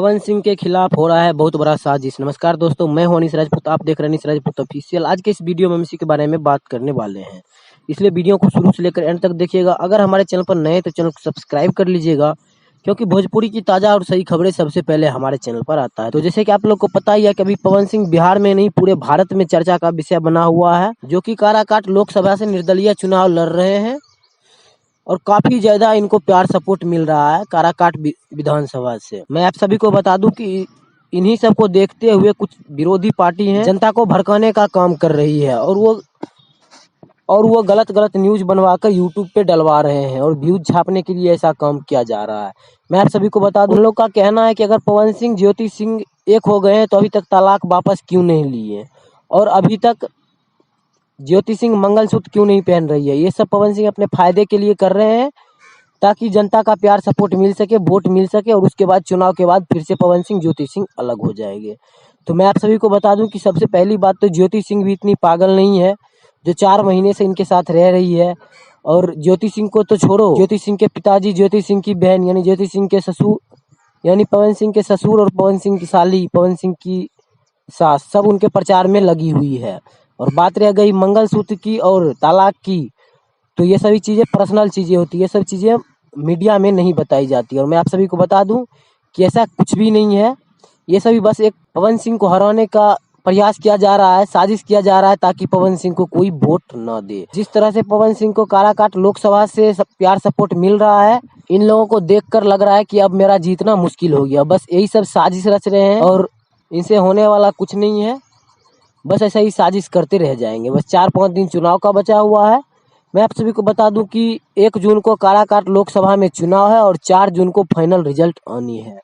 पवन सिंह के खिलाफ हो रहा है बहुत बड़ा साजिश। नमस्कार दोस्तों, मैं हूं अनीस राजपूत, आप देख रहे हैं अनीस राजपूत ऑफिशियल। आज के इस वीडियो में हम इसी के बारे में बात करने वाले हैं, इसलिए वीडियो को शुरू से लेकर एंड तक देखिएगा। अगर हमारे चैनल पर नए हैं तो चैनल को सब्सक्राइब कर लीजिएगा, क्योंकि भोजपुरी की ताज़ा और सही खबरें सबसे पहले हमारे चैनल पर आता है। तो जैसे कि आप लोग को पता ही है कि अभी पवन सिंह बिहार में नहीं पूरे भारत में चर्चा का विषय बना हुआ है, जो कि काराकाट लोकसभा से निर्दलीय चुनाव लड़ रहे हैं और काफी ज्यादा इनको प्यार सपोर्ट मिल रहा है काराकाट विधानसभा से। मैं आप सभी को बता दूं कि इन्हीं सबको देखते हुए कुछ विरोधी पार्टी हैं जनता को भड़काने का काम कर रही है और वो गलत न्यूज बनवाकर यूट्यूब पे डलवा रहे हैं और व्यूज छापने के लिए ऐसा काम किया जा रहा है। मैं आप सभी को बता दूं, उन लोग का कहना है कि अगर पवन सिंह ज्योति सिंह एक हो गए हैं तो अभी तक तलाक वापस क्यों नहीं लिए, और अभी तक ज्योति सिंह मंगलसूत्र क्यों नहीं पहन रही है। ये सब पवन सिंह अपने फायदे के लिए कर रहे हैं, ताकि जनता का प्यार सपोर्ट मिल सके, वोट मिल सके, और उसके बाद चुनाव के बाद फिर से पवन सिंह ज्योति सिंह अलग हो जाएंगे। तो मैं आप सभी को बता दूं कि सबसे पहली बात तो ज्योति सिंह भी इतनी पागल नहीं है जो 4 महीने से इनके साथ रह रही है। और ज्योति सिंह को तो छोड़ो, ज्योति सिंह के पिताजी, ज्योति सिंह की बहन यानी ज्योति सिंह के ससुर यानी पवन सिंह के ससुर और पवन सिंह की साली, पवन सिंह की सास, सब उनके प्रचार में लगी हुई है। और बात रह गई मंगलसूत्र की और तलाक की, तो ये सभी चीजें पर्सनल चीजें होती है, ये सब चीजें मीडिया में नहीं बताई जाती। और मैं आप सभी को बता दूं कि ऐसा कुछ भी नहीं है, ये सभी बस एक पवन सिंह को हराने का प्रयास किया जा रहा है, साजिश किया जा रहा है, ताकि पवन सिंह को कोई वोट न दे। जिस तरह से पवन सिंह को काराकाट लोकसभा से प्यार सपोर्ट मिल रहा है, इन लोगों को देखकर लग रहा है कि अब मेरा जीतना मुश्किल हो गया। बस यही सब साजिश रच रहे हैं और इनसे होने वाला कुछ नहीं है, बस ऐसा ही साजिश करते रह जाएंगे। बस 4-5 दिन चुनाव का बचा हुआ है। मैं आप सभी को बता दूं कि 1 जून को काराकाट लोकसभा में चुनाव है और 4 जून को फाइनल रिजल्ट आनी है।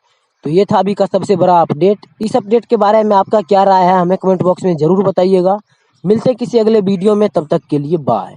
तो ये था अभी का सबसे बड़ा अपडेट। इस अपडेट के बारे में आपका क्या राय है हमें कमेंट बॉक्स में जरूर बताइएगा। मिलते हैं किसी अगले वीडियो में, तब तक के लिए बाय।